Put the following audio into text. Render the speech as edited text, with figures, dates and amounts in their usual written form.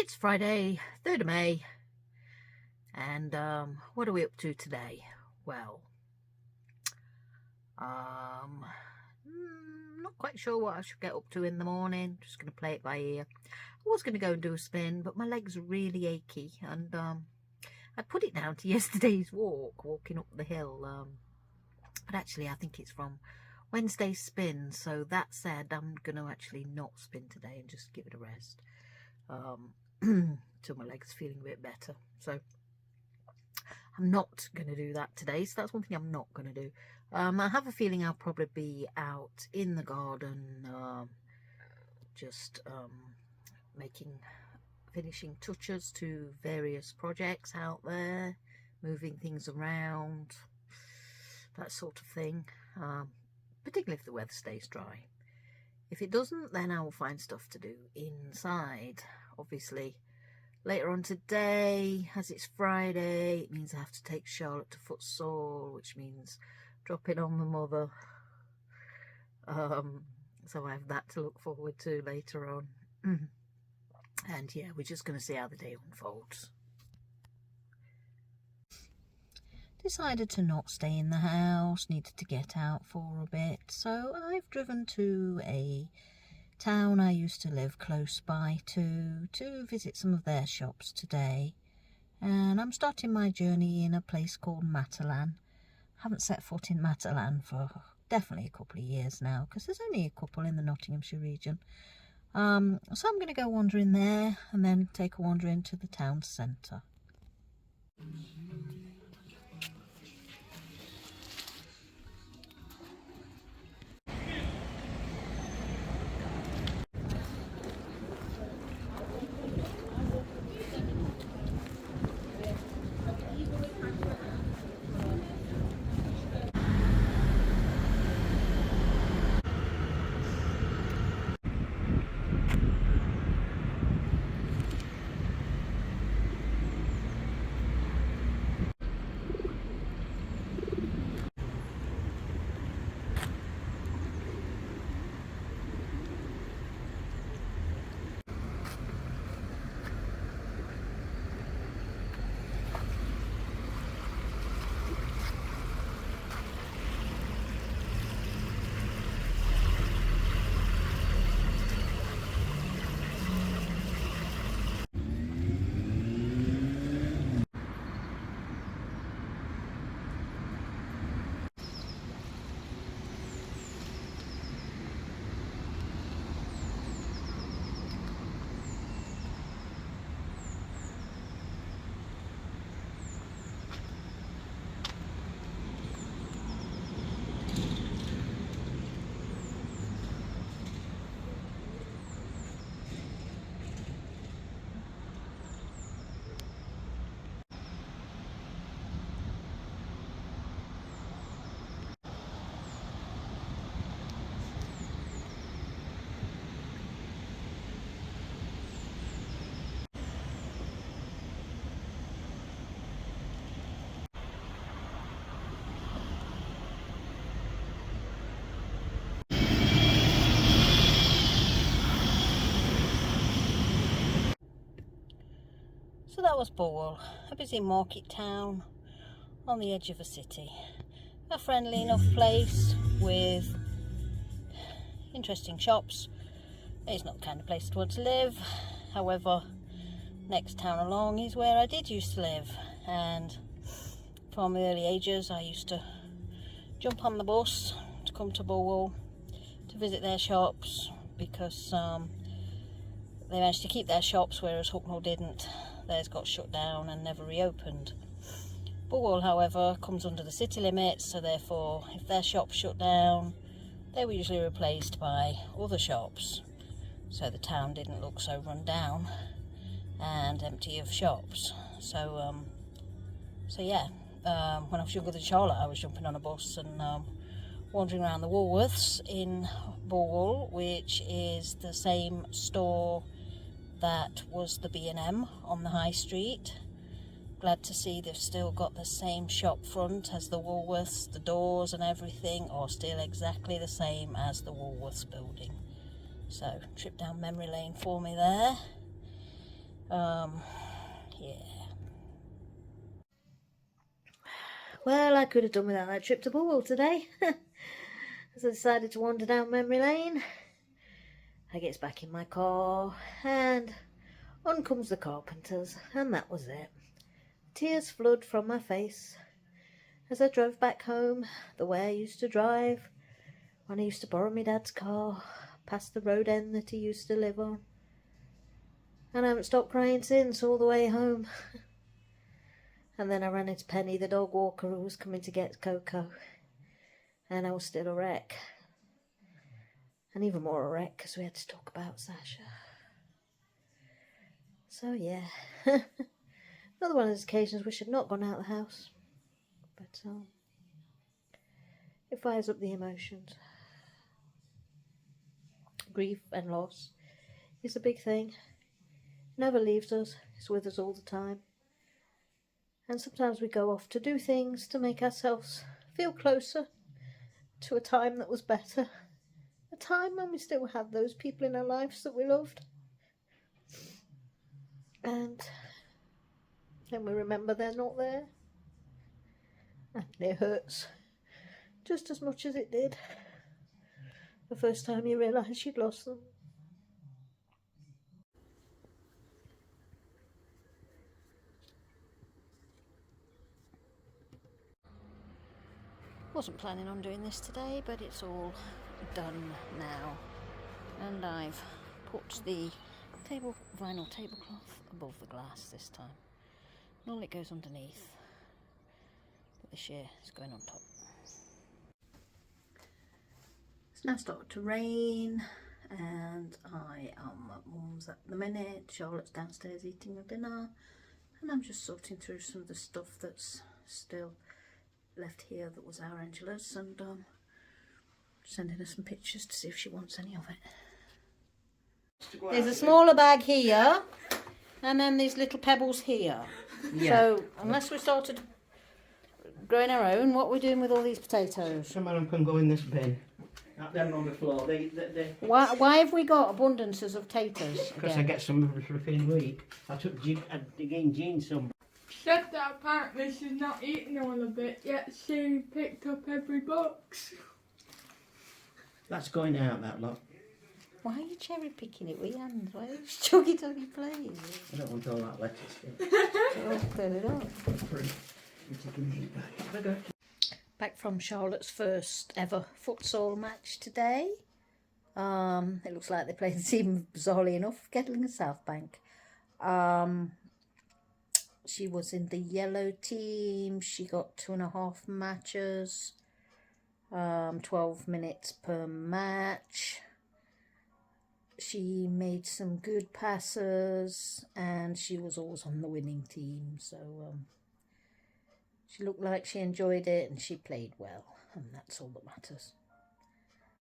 It's Friday, 3rd of May, and what are we up to today? Well, not quite sure what I should get up to in the morning. Just going to play it by ear. I was going to go and do a spin, but my leg's really achy, and I put it down to yesterday's walking up the hill. But actually, I think it's from Wednesday's spin. So that said, I'm going to actually not spin today and just give it a rest. Till my leg's feeling a bit better. So I'm not going to do that today. So that's one thing I'm not going to do. I have a feeling I'll probably be out in the garden, just finishing touches to various projects out there, moving things around, that sort of thing, particularly if the weather stays dry. If it doesn't, then I will find stuff to do inside. Obviously, later on today, as it's Friday, it means I have to take Charlotte to futsal, which means dropping on the mother. So I have that to look forward to later on. And yeah, we're just going to see how the day unfolds. Decided to not stay in the house, needed to get out for a bit, so I've driven to a town I used to live close by to visit some of their shops today. And I'm starting my journey in a place called Matalan. Haven't set foot in Matalan for definitely a couple of years now, because there's only a couple in the Nottinghamshire region. So I'm going to go wandering there and then take a wander into the town centre. So that was Burwell, a busy market town on the edge of a city. A friendly enough place with interesting shops. It's not the kind of place to want to live. However, next town along is where I did used to live, and from the early ages I used to jump on the bus to come to Burwell to visit their shops, because they managed to keep their shops, whereas Hucknall didn't. Theirs got shut down and never reopened. Burwell, however, comes under the city limits, so therefore if their shops shut down, they were usually replaced by other shops, so the town didn't look so run down and empty of shops. So yeah, when I was younger than Charlotte, I was jumping on a bus and wandering around the Woolworths in Burwell, which is the same store that was the B&M on the high street. Glad to see they've still got the same shop front as the Woolworths. The doors and everything are still exactly the same as the Woolworths building. So, trip down memory lane for me there. Yeah. Well, I could have done without that trip to Bullwell today. As I decided to wander down memory lane, I gets back in my car and on comes the Carpenters, and that was it. Tears flood from my face as I drove back home the way I used to drive when I used to borrow my dad's car past the road end that he used to live on. And I haven't stopped crying since, all the way home. And then I ran into Penny, the dog walker, who was coming to get Coco. And I was still a wreck. And even more a wreck because we had to talk about Sasha. So yeah. Another one of those occasions we should not have gone out of the house. But it fires up the emotions. Grief and loss is a big thing. It never leaves us. It's with us all the time. And sometimes we go off to do things to make ourselves feel closer to a time that was better. A time when we still had those people in our lives that we loved. And then we remember they're not there. And it hurts just as much as it did the first time you realise you'd lost them. Wasn't planning on doing this today, but it's all done now. And I've put the vinyl tablecloth above the glass this time. Normally it goes underneath, but this year it's going on top. It's now started to rain, and I am at Mum's at the minute. Charlotte's downstairs eating her dinner, and I'm just sorting through some of the stuff that's still left here that was our Angela's, and sending her some pictures to see if she wants any of it. There's a smaller bag here, and then these little pebbles here. Yeah. So unless we started growing our own, what are we doing with all these potatoes? Some of them can go in this bin. Not them on the floor. They... Why have we got abundances of taters? Because I get some every flipping week. I gave Jean some. Said that apparently she's not eaten all of it, yet she picked up every box. That's going out, that lot. Why are you cherry picking it with your hands? Why are you chuck it on your plate? I don't want all that lettuce. Oh, fill it up. Back from Charlotte's first ever futsal match today. It looks like they played the team, bizarrely enough, Kettling and South Bank. She was in the yellow team. She got 2.5 matches, 12 minutes per match. She made some good passes, and she was always on the winning team. So she looked like she enjoyed it, and she played well, and that's all that matters.